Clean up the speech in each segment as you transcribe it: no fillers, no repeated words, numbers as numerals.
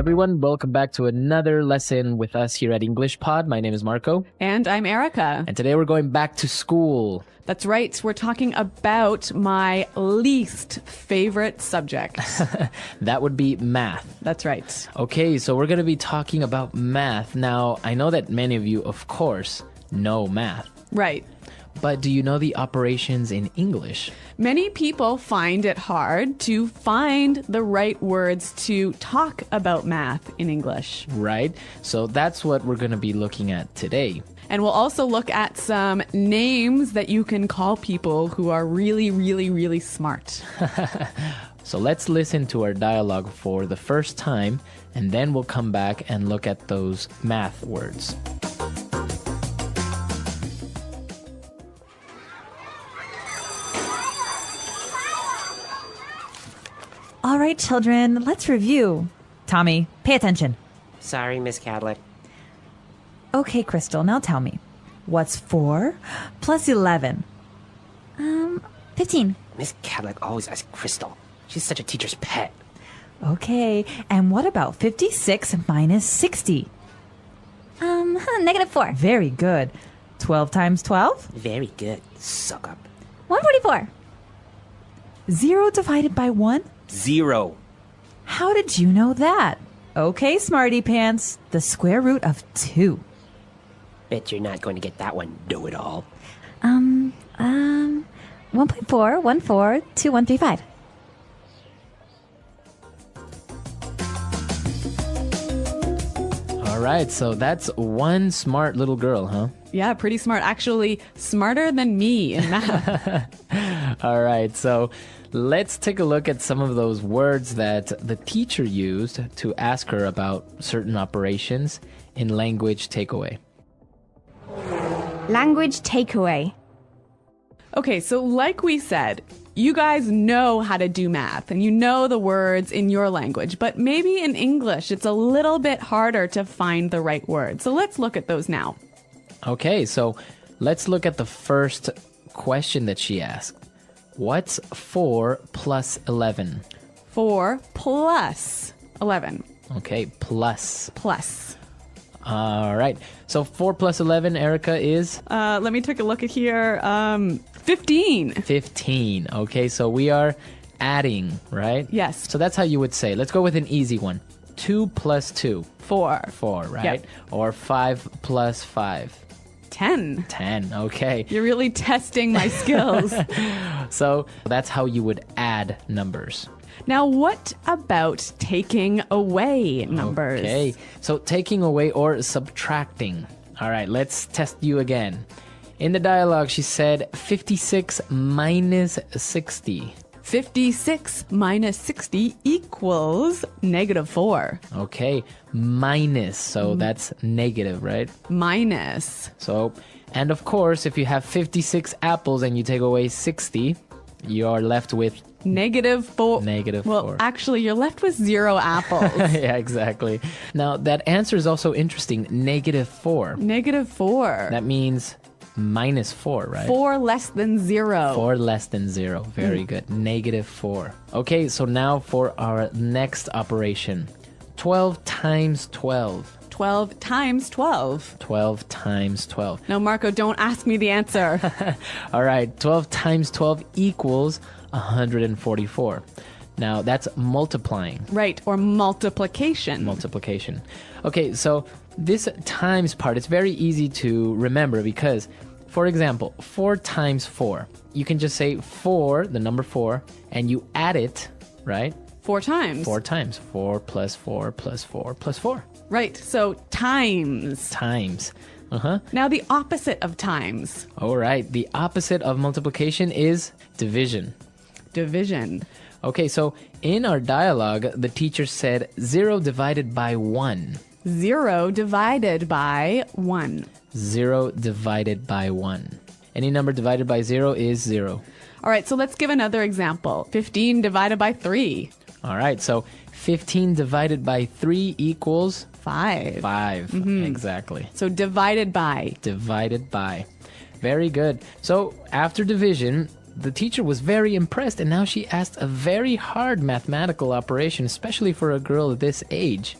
everyone. Welcome back to another lesson with us here at English Pod. My name is Marco. And I'm Erica. And today we're going back to school. That's right. We're talking about my least favorite subject. That would be math. That's right. Okay, so we're going to be talking about math. Now, I know that many of you, of course, know math. Right. But do you know the operations in English? Many people find it hard to find the right words to talk about math in English. Right? So that's what we're going to be looking at today. And we'll also look at some names that you can call people who are really, really, really smart. So let's listen to our dialogue for the first time, and then we'll come back and look at those math words. All right, children, let's review. Tommy, pay attention. Sorry, Miss Cadlick. Okay, Crystal, now tell me. What's 4 plus 11? 15. Miss Cadlick always asks Crystal. She's such a teacher's pet. Okay, and what about 56 minus 60? -4. Very good. 12 times 12? Very good. Suck up. 144. 0 divided by 1? 0. How did you know that? Okay, smarty pants, the square root of 2. Bet you're not going to get that one, know-it-all. 1.4, 1.4, 2, 135. All right, so that's one smart little girl, huh? Yeah, pretty smart. Actually, smarter than me in math. All right, so let's take a look at some of those words that the teacher used to ask her about certain operations in language takeaway. Language takeaway. Okay, so like we said, you guys know how to do math and you know the words in your language, but maybe in English it's a little bit harder to find the right words. So let's look at those now. Okay, so let's look at the first question that she asked. What's 4 plus 11? 4 plus 11. Okay, plus. Plus. All right. So 4 plus 11, Erica, is? Let me take a look at here. 15. 15. Okay, so we are adding, right? Yes. So that's how you would say. Let's go with an easy one. 2 plus 2. 4. 4, right? Yep. Or 5 plus 5. 10. 10. Okay. You're really testing my skills. So that's how you would add numbers. Now, what about taking away numbers? Okay. So taking away or subtracting. All right, let's test you again. In the dialogue, she said 56 minus 60. 56 minus 60 equals -4. Okay, minus. So that's negative, right? Minus. So, and of course, if you have 56 apples and you take away 60, you are left with -4. -4. Well, actually, you're left with 0 apples. Yeah, exactly. Now, that answer is also interesting. -4. -4. That means -4, right? 4 less than 0. 4 less than 0. Very good. -4. Okay, so now for our next operation. 12 times 12. 12 times 12. 12 times 12. No, Marco, don't ask me the answer. All right, 12 times 12 equals 144. Now, that's multiplying. Right, or multiplication. Multiplication. Okay, so this times part, it's very easy to remember because, for example, 4 times 4. You can just say 4, the number 4, and you add it, right? 4 times. 4 times. 4 plus 4 plus 4 plus 4. Right, so times. Times. Now the opposite of times. All right, the opposite of multiplication is division. Division. Okay, so in our dialogue, the teacher said 0 divided by 1. 0 divided by 1. 0 divided by 1. Any number divided by 0 is 0. All right, so let's give another example. 15 divided by 3. All right, so 15 divided by 3 equals 5. 5. Exactly. So divided by. Divided by. Very good. So after division, the teacher was very impressed, and now she asked a very hard mathematical operation, especially for a girl this age.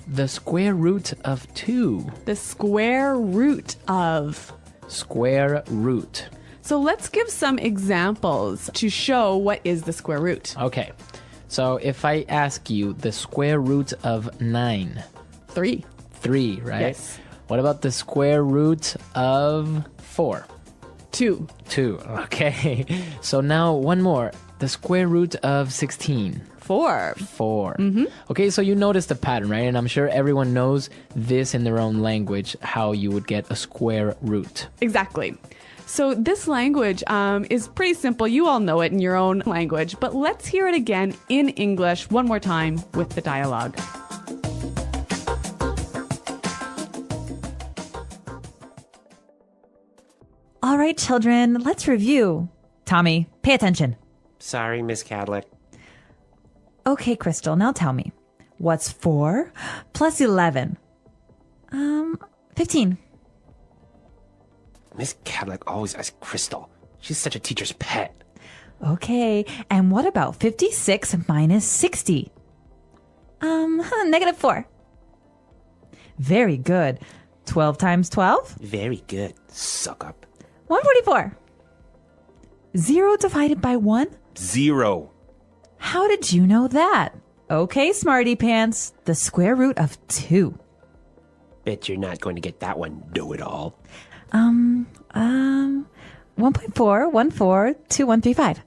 The square root of 2. The square root of. Square root. So let's give some examples to show what is the square root. Okay. So if I ask you the square root of 9. 3. 3, right? Yes. What about the square root of 4? 2. 2. Okay. So now one more. The square root of 16. 4. 4. Okay, so you notice the pattern, right? And I'm sure everyone knows this in their own language, how you would get a square root. Exactly. So this language is pretty simple. You all know it in your own language, but let's hear it again in English one more time with the dialogue. All right, children, let's review. Tommy, pay attention. Sorry, Miss Cadlick. Okay, Crystal, now tell me. What's 4 plus 11? 15. Miss Cadlick always asks Crystal. She's such a teacher's pet. Okay, and what about 56 minus 60? Negative 4. Very good. 12 times 12? Very good. Suck up. 144. 0 divided by 1? 0. How did you know that? Okay, smarty pants. The square root of 2. Bet you're not going to get that one, know-it-all. 1.4142135.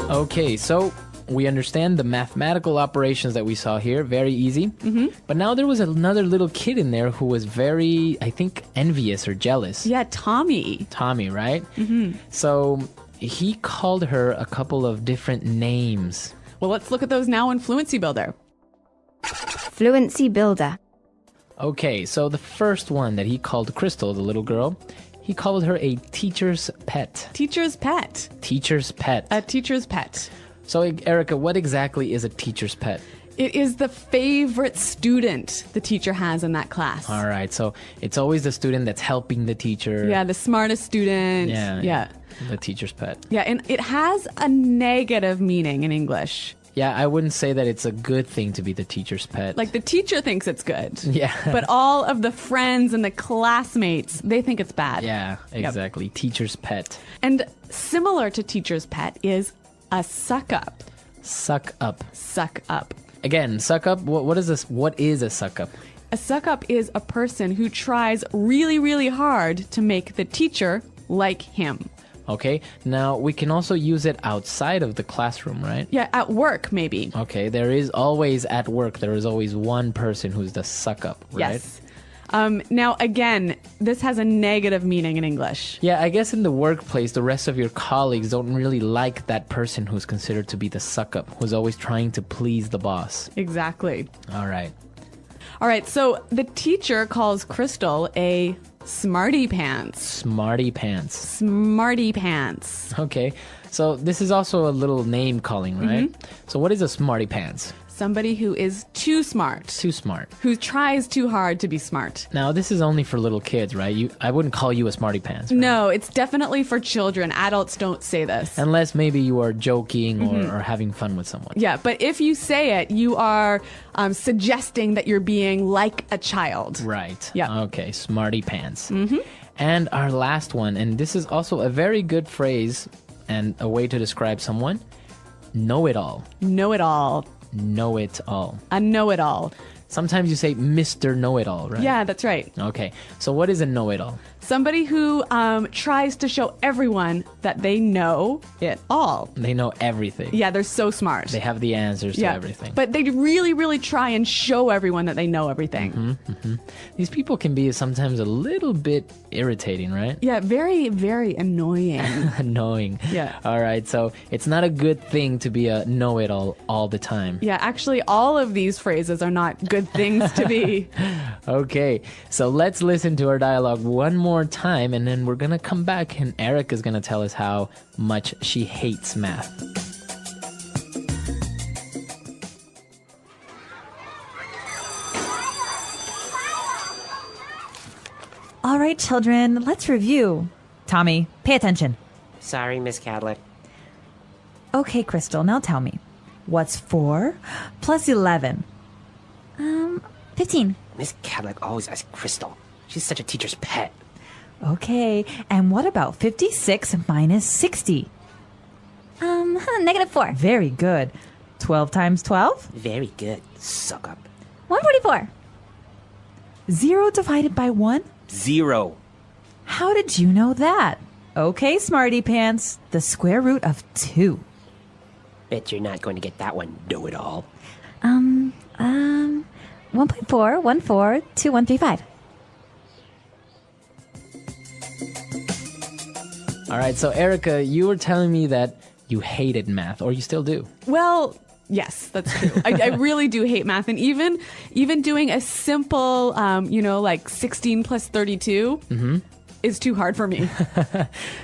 Okay, so we understand the mathematical operations that we saw here. Very easy. But now there was another little kid in there who was very, I think, envious or jealous. Yeah, Tommy. Tommy, right? So he called her a couple of different names. Well, let's look at those now in Fluency Builder. Fluency Builder. Okay, so the first one that he called Crystal, the little girl, he called her a teacher's pet. Teacher's pet. Teacher's pet. A teacher's pet. So, Erica, what exactly is a teacher's pet? It is the favorite student the teacher has in that class. All right, so it's always the student that's helping the teacher. Yeah, the smartest student. Yeah. The teacher's pet. Yeah, and it has a negative meaning in English. Yeah, I wouldn't say that it's a good thing to be the teacher's pet. Like the teacher thinks it's good. Yeah. But all of the friends and the classmates, they think it's bad. Yeah, exactly. Teacher's pet. And similar to teacher's pet is a suck up. Suck up. Suck up. Again, suck up. What is this? What is a suck up? A suck up is a person who tries really, really hard to make the teacher like him. Okay, now we can also use it outside of the classroom, right? Yeah, at work, maybe. Okay, there is always at work, there is always one person who's the suck up, right? Yes. Now, again, this has a negative meaning in English. Yeah, I guess in the workplace, the rest of your colleagues don't really like that person who's considered to be the suck up, who's always trying to please the boss. Exactly. All right. All right, so the teacher calls Crystal a smarty pants. Smarty pants. Smarty pants. Okay, so this is also a little name calling, right? So what is a smarty pants? Somebody who is too smart. Too smart. Who tries too hard to be smart. Now, this is only for little kids, right? I wouldn't call you a smarty pants. Right? No, it's definitely for children. Adults don't say this. Unless maybe you are joking or having fun with someone. Yeah, but if you say it, you are suggesting that you're being like a child. Right. Yeah. Okay, smarty pants. And our last one, and this is also a very good phrase and a way to describe someone, know-it-all. Know-it-all. Know-it-all. A know-it-all. Sometimes you say Mr. Know-it-all, right? Yeah, that's right. Okay, so what is a know-it-all? Somebody who tries to show everyone that they know it all. They know everything. Yeah, they're so smart. They have the answers to everything. But they really, really try and show everyone that they know everything. These people can be sometimes a little bit irritating, right? Yeah, very, very annoying. Annoying. Yeah. All right, so it's not a good thing to be a know-it-all all the time. Yeah, actually, all of these phrases are not good things to be. Okay, so let's listen to our dialogue one more time, and then we're going to come back, and Eric is going to tell us how much she hates math. All right, children, let's review. Tommy, pay attention. Sorry, Miss Cadlick. Okay, Crystal, now tell me. What's 4 plus 11? 15. Miss Cadillac always asks Crystal. She's such a teacher's pet. Okay, and what about 56 minus 60? -4. Very good. 12 times 12? Very good. Suck up. 144. 0 divided by 1? 0. How did you know that? Okay, smarty pants, the square root of 2. Bet you're not going to get that one, know-it-all. 1.4142135. All right, so Erica, you were telling me that you hated math, or you still do. Well, yes, that's true. I really do hate math, and even doing a simple, like 16 plus 32 is too hard for me.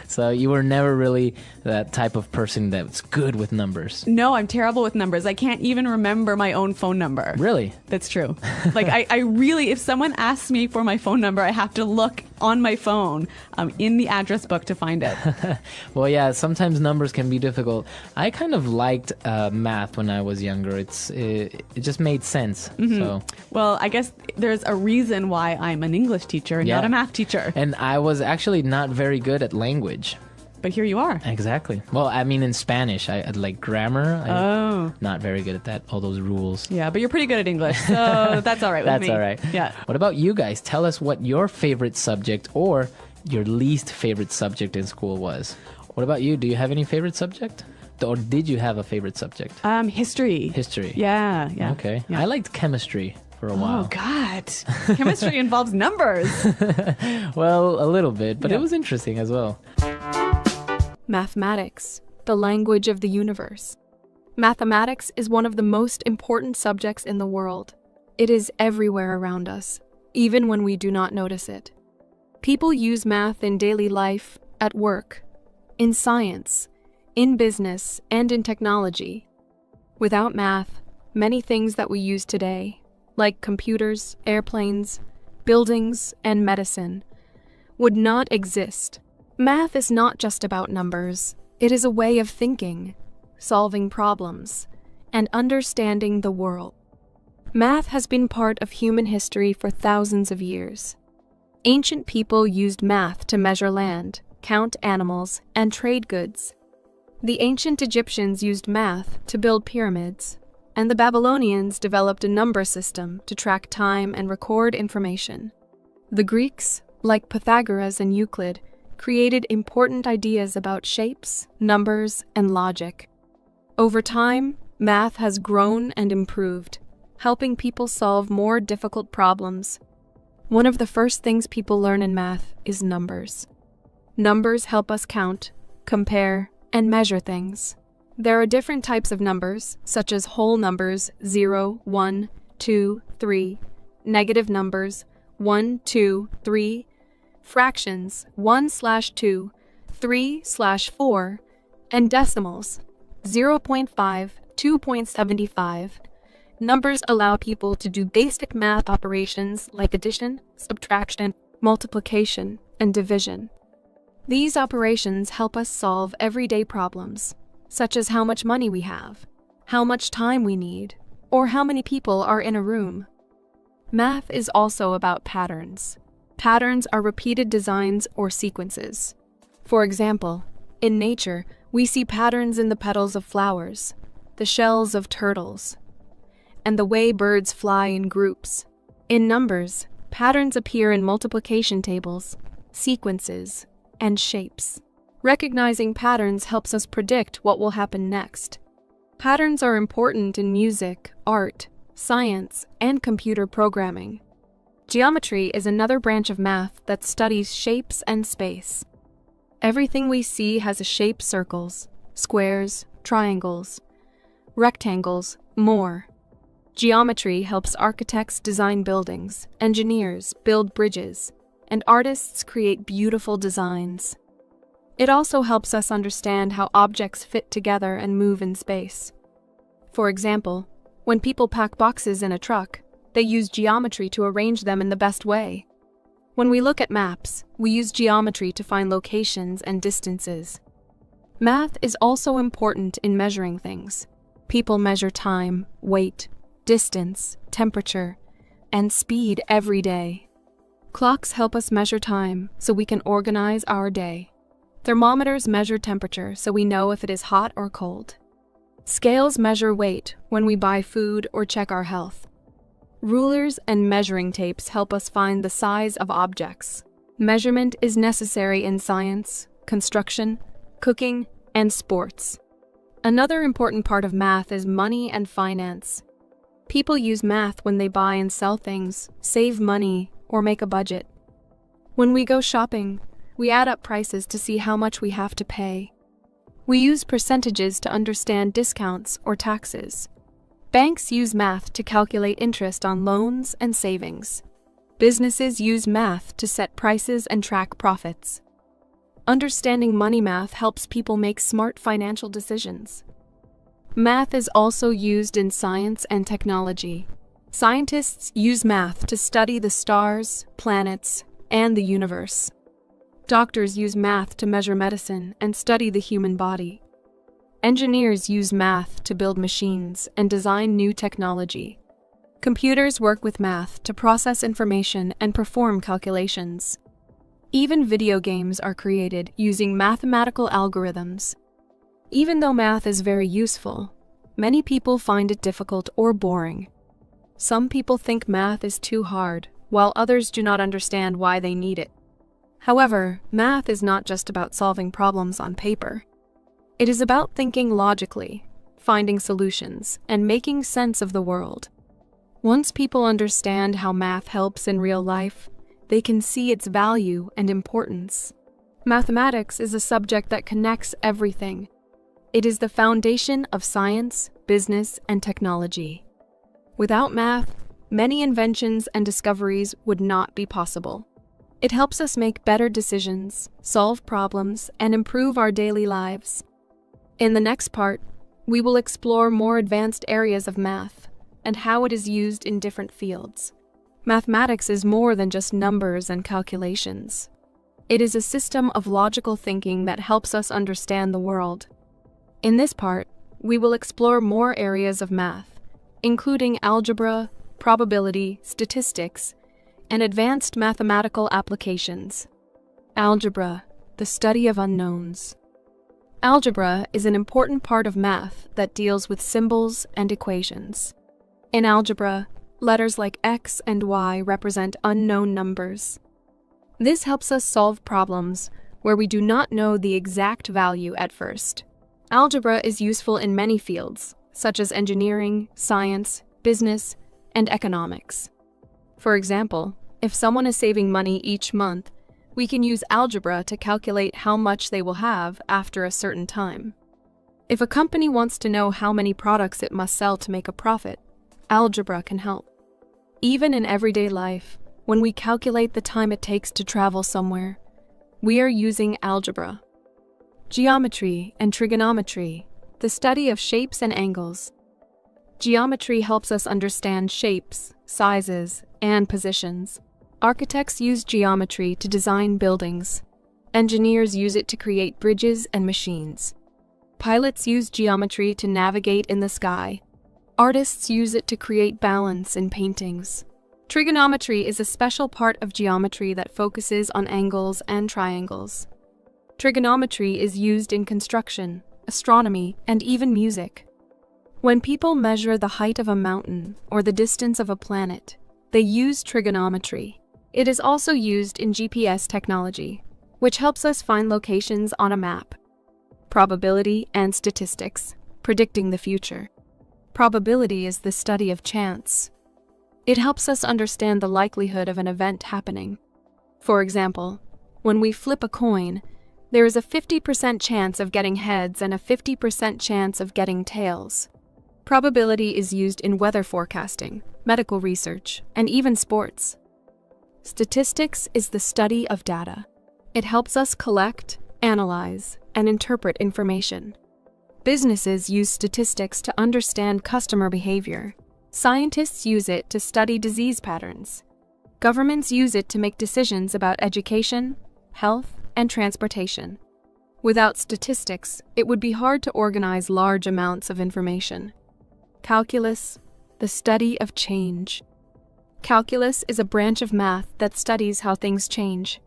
So you were never really that type of person that's good with numbers. No, I'm terrible with numbers. I can't even remember my own phone number. Really? That's true. Like, I really, if someone asks me for my phone number, I have to look on my phone in the address book to find it. Well, yeah, sometimes numbers can be difficult. I kind of liked math when I was younger. It just made sense. So. Well, I guess there's a reason why I'm an English teacher and not a math teacher. And I was actually not very good at language. But here you are. Exactly. Well, I mean, in Spanish, I like grammar. Not very good at that, all those rules. Yeah, but you're pretty good at English, so that's all right with me. That's all right. Yeah. What about you guys? Tell us what your favorite subject or your least favorite subject in school was. What about you? Do you have any favorite subject? Or did you have a favorite subject? History. History. Yeah. Okay. Yeah. I liked chemistry for a while. Oh, God. Chemistry involves numbers. Well, a little bit, but it was interesting as well. Mathematics, the language of the universe. Mathematics is one of the most important subjects in the world. It is everywhere around us, even when we do not notice it. People use math in daily life, at work, in science, in business, and in technology. Without math, many things that we use today, like computers, airplanes, buildings, and medicine, would not exist. Math is not just about numbers. It is a way of thinking, solving problems, and understanding the world. Math has been part of human history for thousands of years. Ancient people used math to measure land, count animals, and trade goods. The ancient Egyptians used math to build pyramids, and the Babylonians developed a number system to track time and record information. The Greeks, like Pythagoras and Euclid, created important ideas about shapes, numbers, and logic. Over time, math has grown and improved, helping people solve more difficult problems. One of the first things people learn in math is numbers. Numbers help us count, compare, and measure things. There are different types of numbers, such as whole numbers 0, 1, 2, 3, negative numbers 1, 2, 3, fractions 1/2, 3/4, and decimals 0.5, 2.75. Numbers allow people to do basic math operations like addition, subtraction, multiplication, and division. These operations help us solve everyday problems, such as how much money we have, how much time we need, or how many people are in a room. Math is also about patterns. Patterns are repeated designs or sequences. For example, in nature, we see patterns in the petals of flowers, the shells of turtles, and the way birds fly in groups. In numbers, patterns appear in multiplication tables, sequences, and shapes. Recognizing patterns helps us predict what will happen next. Patterns are important in music, art, science, and computer programming. Geometry is another branch of math that studies shapes and space. Everything we see has a shape: circles, squares, triangles, rectangles, more. Geometry helps architects design buildings, engineers build bridges, and artists create beautiful designs. It also helps us understand how objects fit together and move in space. For example, when people pack boxes in a truck, they use geometry to arrange them in the best way. When we look at maps, we use geometry to find locations and distances. Math is also important in measuring things. People measure time, weight, distance, temperature, and speed every day. Clocks help us measure time so we can organize our day. Thermometers measure temperature so we know if it is hot or cold. Scales measure weight when we buy food or check our health. Rulers and measuring tapes help us find the size of objects. Measurement is necessary in science, construction, cooking, and sports. Another important part of math is money and finance. People use math when they buy and sell things, save money, or make a budget. When we go shopping, we add up prices to see how much we have to pay. We use percentages to understand discounts or taxes. Banks use math to calculate interest on loans and savings. Businesses use math to set prices and track profits. Understanding money math helps people make smart financial decisions. Math is also used in science and technology. Scientists use math to study the stars, planets, and the universe. Doctors use math to measure medicine and study the human body. Engineers use math to build machines and design new technology. Computers work with math to process information and perform calculations. Even video games are created using mathematical algorithms. Even though math is very useful, many people find it difficult or boring. Some people think math is too hard, while others do not understand why they need it. However, math is not just about solving problems on paper. It is about thinking logically, finding solutions, and making sense of the world. Once people understand how math helps in real life, they can see its value and importance. Mathematics is a subject that connects everything. It is the foundation of science, business, and technology. Without math, many inventions and discoveries would not be possible. It helps us make better decisions, solve problems, and improve our daily lives. In the next part, we will explore more advanced areas of math and how it is used in different fields. Mathematics is more than just numbers and calculations. It is a system of logical thinking that helps us understand the world. In this part, we will explore more areas of math, including algebra, probability, statistics, and advanced mathematical applications. Algebra, the study of unknowns. Algebra is an important part of math that deals with symbols and equations. In algebra, letters like X and Y represent unknown numbers. This helps us solve problems where we do not know the exact value at first. Algebra is useful in many fields, such as engineering, science, business, and economics. For example, if someone is saving money each month, we can use algebra to calculate how much they will have after a certain time. If a company wants to know how many products it must sell to make a profit, algebra can help. Even in everyday life, when we calculate the time it takes to travel somewhere, we are using algebra. Geometry and trigonometry, the study of shapes and angles. Geometry helps us understand shapes, sizes, and positions. Architects use geometry to design buildings. Engineers use it to create bridges and machines. Pilots use geometry to navigate in the sky. Artists use it to create balance in paintings. Trigonometry is a special part of geometry that focuses on angles and triangles. Trigonometry is used in construction, astronomy, and even music. When people measure the height of a mountain or the distance of a planet, they use trigonometry. It is also used in GPS technology, which helps us find locations on a map. Probability and statistics, predicting the future. Probability is the study of chance. It helps us understand the likelihood of an event happening. For example, when we flip a coin, there is a 50% chance of getting heads and a 50% chance of getting tails. Probability is used in weather forecasting, medical research, and even sports. Statistics is the study of data. It helps us collect, analyze, and interpret information. Businesses use statistics to understand customer behavior. Scientists use it to study disease patterns. Governments use it to make decisions about education, health, and transportation. Without statistics, it would be hard to organize large amounts of information. Calculus, the study of change. Calculus is a branch of math that studies how things change.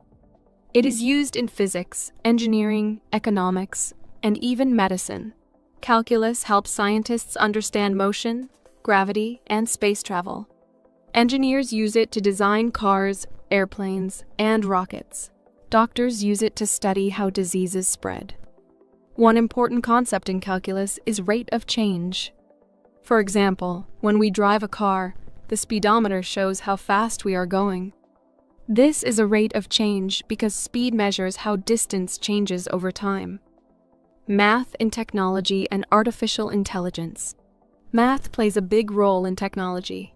It is used in physics, engineering, economics, and even medicine. Calculus helps scientists understand motion, gravity, and space travel. Engineers use it to design cars, airplanes, and rockets. Doctors use it to study how diseases spread. One important concept in calculus is rate of change. For example, when we drive a car, the speedometer shows how fast we are going. This is a rate of change because speed measures how distance changes over time. Math in technology and artificial intelligence. Math plays a big role in technology.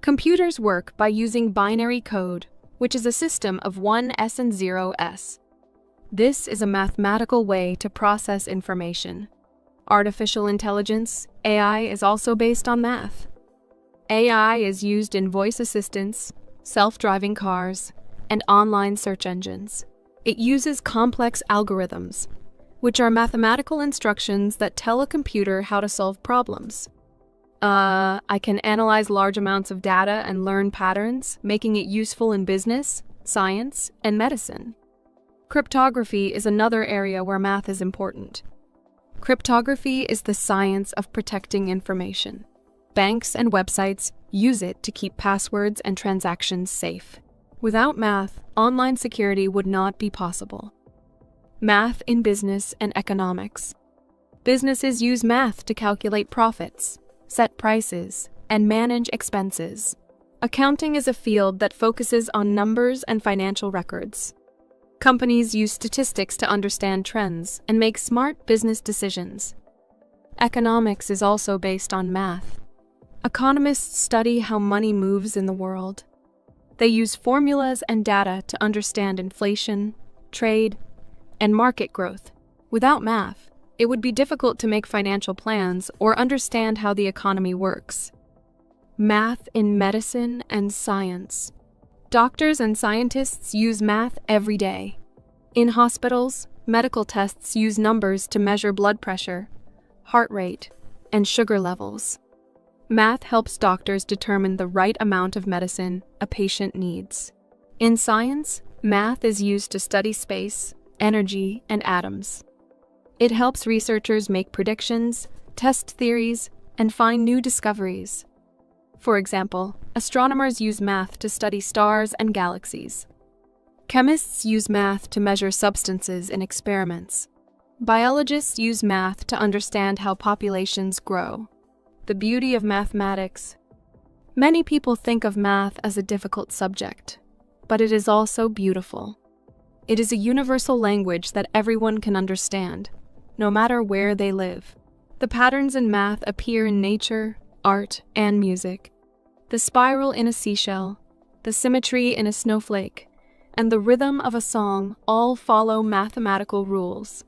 Computers work by using binary code, which is a system of 1s and 0s. This is a mathematical way to process information. Artificial intelligence, AI, is also based on math. AI is used in voice assistants, self-driving cars, and online search engines. It uses complex algorithms, which are mathematical instructions that tell a computer how to solve problems. I can analyze large amounts of data and learn patterns, making it useful in business, science, and medicine. Cryptography is another area where math is important. Cryptography is the science of protecting information. Banks and websites use it to keep passwords and transactions safe. Without math, online security would not be possible. Math in business and economics. Businesses use math to calculate profits, set prices, and manage expenses. Accounting is a field that focuses on numbers and financial records. Companies use statistics to understand trends and make smart business decisions. Economics is also based on math. Economists study how money moves in the world. They use formulas and data to understand inflation, trade, and market growth. Without math, it would be difficult to make financial plans or understand how the economy works. Math in medicine and science. Doctors and scientists use math every day. In hospitals, medical tests use numbers to measure blood pressure, heart rate, and sugar levels. Math helps doctors determine the right amount of medicine a patient needs. In science, math is used to study space, energy, and atoms. It helps researchers make predictions, test theories, and find new discoveries. For example, astronomers use math to study stars and galaxies. Chemists use math to measure substances in experiments. Biologists use math to understand how populations grow. The beauty of mathematics. Many people think of math as a difficult subject, but it is also beautiful. It is a universal language that everyone can understand, no matter where they live. The patterns in math appear in nature, art, and music. The spiral in a seashell, the symmetry in a snowflake, and the rhythm of a song all follow mathematical rules.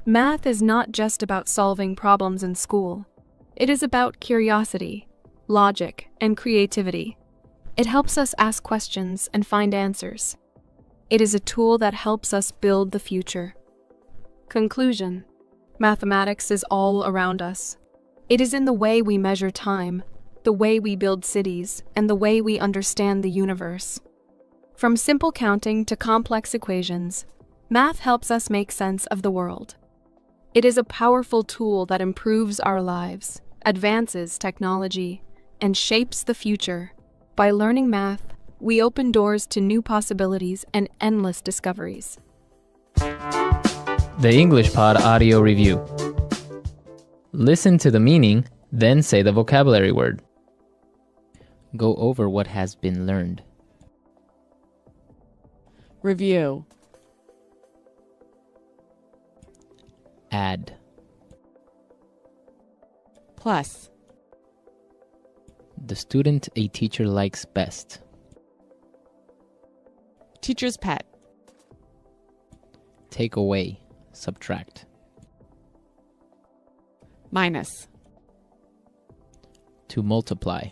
Math is not just about solving problems in school. It is about curiosity, logic, and creativity. It helps us ask questions and find answers. It is a tool that helps us build the future. Conclusion. Mathematics is all around us. It is in the way we measure time, the way we build cities, and the way we understand the universe. From simple counting to complex equations, math helps us make sense of the world. It is a powerful tool that improves our lives, advances technology, and shapes the future. By learning math, we open doors to new possibilities and endless discoveries. The English Pod Audio Review. Listen to the meaning, then say the vocabulary word. Go over what has been learned. Review. Add. Plus. The student a teacher likes best. Teacher's pet. Take away. Subtract. Minus. To multiply.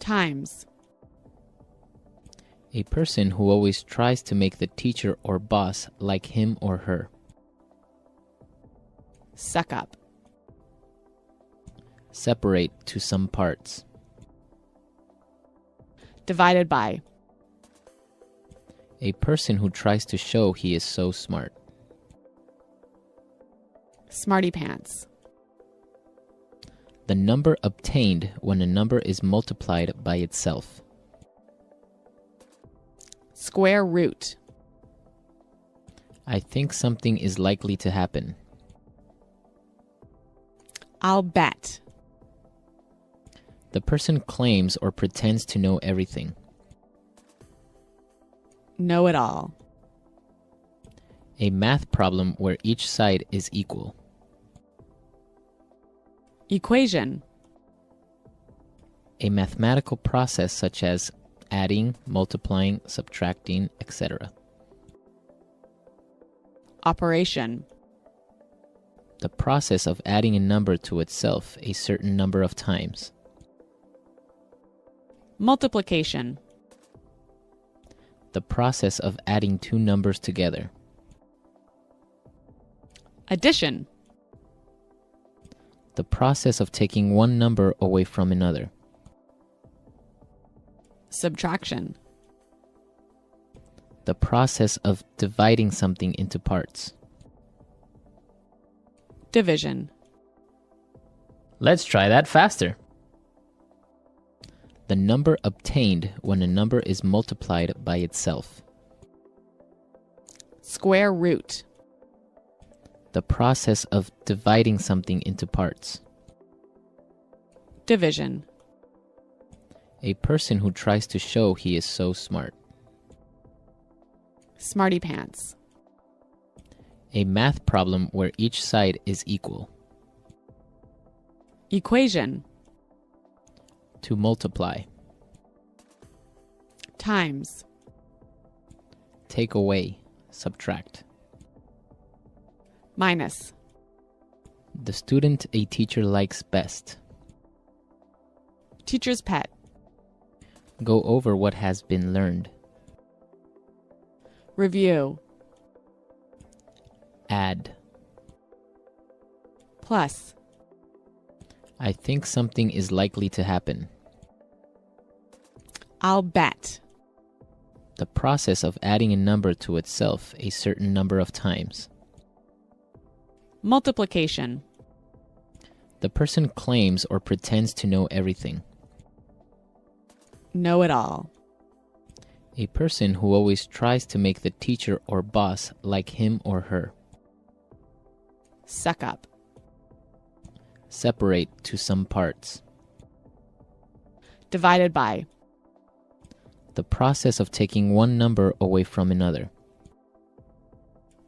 Times. A person who always tries to make the teacher or boss like him or her. Suck up. Separate to some parts. Divided by. A person who tries to show he is so smart. Smarty pants. The number obtained when a number is multiplied by itself. Square root. I think something is likely to happen. I'll bet. The person claims or pretends to know everything. Know it all. A math problem where each side is equal. Equation. A mathematical process such as adding, multiplying, subtracting, etc. Operation. The process of adding a number to itself a certain number of times. Multiplication. The process of adding two numbers together. Addition. The process of taking one number away from another. Subtraction. The process of dividing something into parts. Division. Let's try that faster. The number obtained when a number is multiplied by itself. Square root. The process of dividing something into parts. Division. A person who tries to show he is so smart. Smarty pants. A math problem where each side is equal. Equation. To multiply. Times. Take away. Subtract. Minus. The student a teacher likes best. Teacher's pet. Go over what has been learned. Review. Add. Plus. I think something is likely to happen. I'll bet. The process of adding a number to itself a certain number of times. Multiplication. The person claims or pretends to know everything. Know it all. A person who always tries to make the teacher or boss like him or her. Suck up. Separate to some parts. Divided by. The process of taking one number away from another.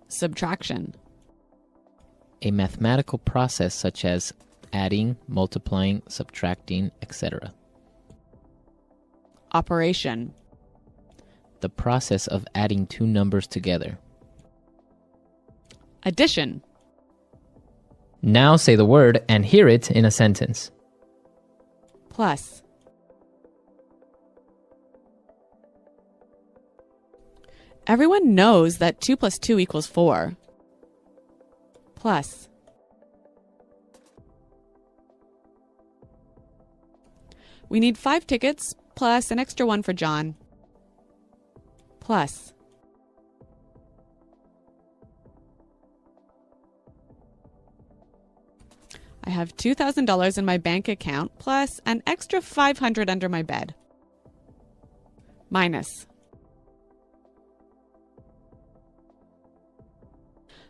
Subtraction. A mathematical process such as adding, multiplying, subtracting, etc. Operation. The process of adding two numbers together. Addition. Now say the word and hear it in a sentence. Plus. Everyone knows that 2 plus 2 equals 4. Plus. We need 5 tickets plus an extra one for John. Plus. I have $2,000 in my bank account plus an extra $500 under my bed. Minus.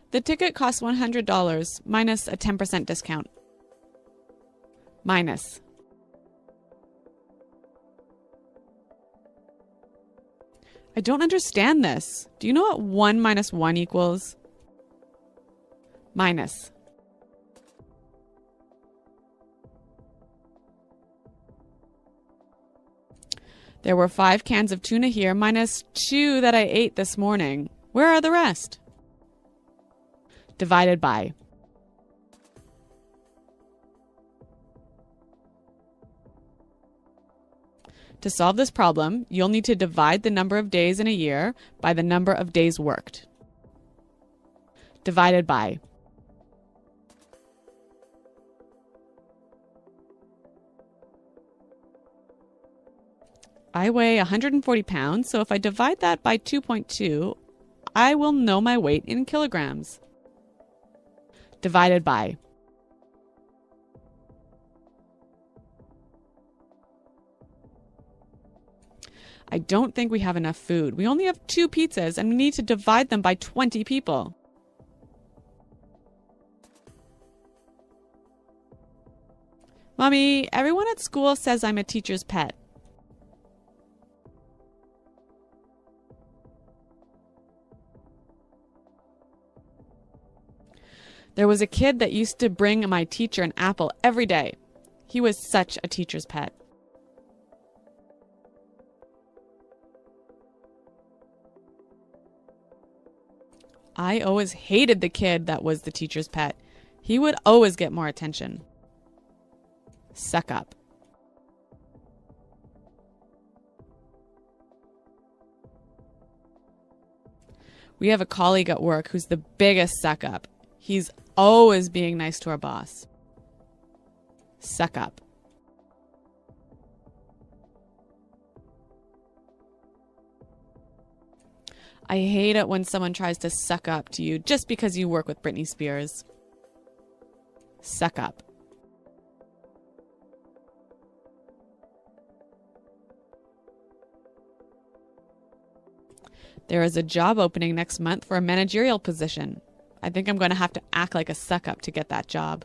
The ticket costs $100 minus a 10% discount. Minus. I don't understand this. Do you know what 1 minus 1 equals? Minus. There were 5 cans of tuna here minus 2 that I ate this morning. Where are the rest? Divided by. To solve this problem, you'll need to divide the number of days in a year by the number of days worked. Divided by. I weigh 140 pounds, so if I divide that by 2.2, I will know my weight in kilograms. Divided by. I don't think we have enough food. We only have 2 pizzas and we need to divide them by 20 people. Mommy, everyone at school says I'm a teacher's pet. There was a kid that used to bring my teacher an apple every day. He was such a teacher's pet. I always hated the kid that was the teacher's pet. He would always get more attention. Suck up. We have a colleague at work who's the biggest suck up. He's always being nice to our boss. Suck up. I hate it when someone tries to suck up to you just because you work with Britney Spears. Suck up. There is a job opening next month for a managerial position. I think I'm going to have to act like a suck up to get that job.